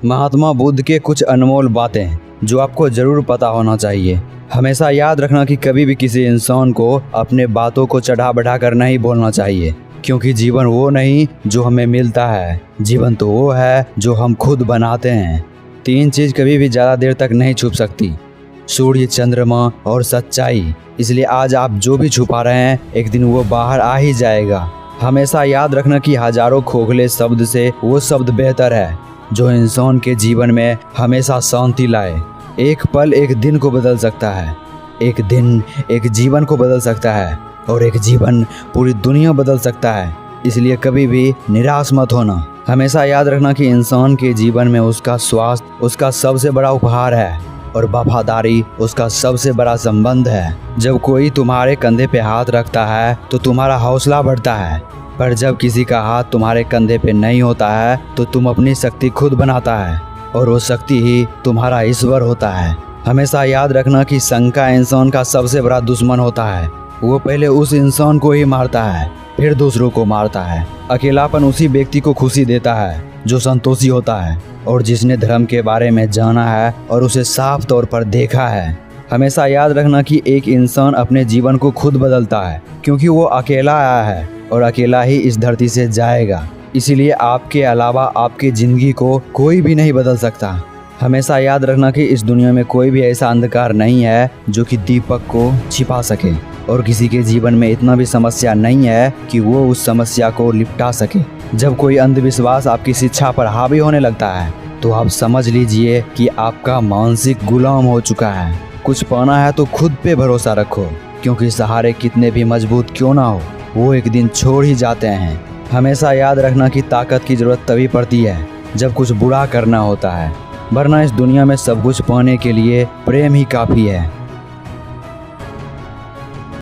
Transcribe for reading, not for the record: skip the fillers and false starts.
महात्मा बुद्ध के कुछ अनमोल बातें जो आपको जरूर पता होना चाहिए। हमेशा याद रखना कि कभी भी किसी इंसान को अपने बातों को चढ़ा बढ़ा कर नहीं बोलना चाहिए, क्योंकि जीवन वो नहीं जो हमें मिलता है, जीवन तो वो है जो हम खुद बनाते हैं। 3 चीज़ कभी भी ज़्यादा देर तक नहीं छुप सकती, सूर्य, चंद्रमा और सच्चाई। इसलिए आज आप जो भी छुपा रहे हैं एक दिन वो बाहर आ ही जाएगा। हमेशा याद रखना कि हजारों खोखले शब्द से वो शब्द बेहतर है जो इंसान के जीवन में हमेशा शांति लाए। एक पल एक दिन को बदल सकता है, एक दिन एक जीवन को बदल सकता है और एक जीवन पूरी दुनिया बदल सकता है। इसलिए कभी भी निराश मत होना। हमेशा याद रखना कि इंसान के जीवन में उसका स्वास्थ्य उसका सबसे बड़ा उपहार है और वफादारी उसका सबसे बड़ा संबंध है। जब कोई तुम्हारे कंधे पे हाथ रखता है तो तुम्हारा हौसला बढ़ता है, पर जब किसी का हाथ तुम्हारे कंधे पे नहीं होता है तो तुम अपनी शक्ति खुद बनाता है और वो शक्ति ही तुम्हारा ईश्वर होता है। हमेशा याद रखना कि शंका इंसान का सबसे बड़ा दुश्मन होता है। वो पहले उस इंसान को ही मारता है, फिर दूसरों को मारता है। अकेलापन उसी व्यक्ति को खुशी देता है जो संतोषी होता है और जिसने धर्म के बारे में जाना है और उसे साफ तौर पर देखा है। हमेशा याद रखना कि एक इंसान अपने जीवन को खुद बदलता है, क्योंकि वो अकेला आया है और अकेला ही इस धरती से जाएगा। इसीलिए आपके अलावा आपकी ज़िंदगी को कोई भी नहीं बदल सकता। हमेशा याद रखना कि इस दुनिया में कोई भी ऐसा अंधकार नहीं है जो कि दीपक को छिपा सके, और किसी के जीवन में इतना भी समस्या नहीं है कि वो उस समस्या को निपटा सके। जब कोई अंधविश्वास आपकी शिक्षा पर हावी होने लगता है तो आप समझ लीजिए कि आपका मानसिक गुलाम हो चुका है। कुछ पाना है तो खुद पे भरोसा रखो, क्योंकि सहारे कितने भी मजबूत क्यों ना हो वो एक दिन छोड़ ही जाते हैं। हमेशा याद रखना कि ताकत की ज़रूरत तभी पड़ती है जब कुछ बुरा करना होता है, वरना इस दुनिया में सब कुछ पाने के लिए प्रेम ही काफ़ी है।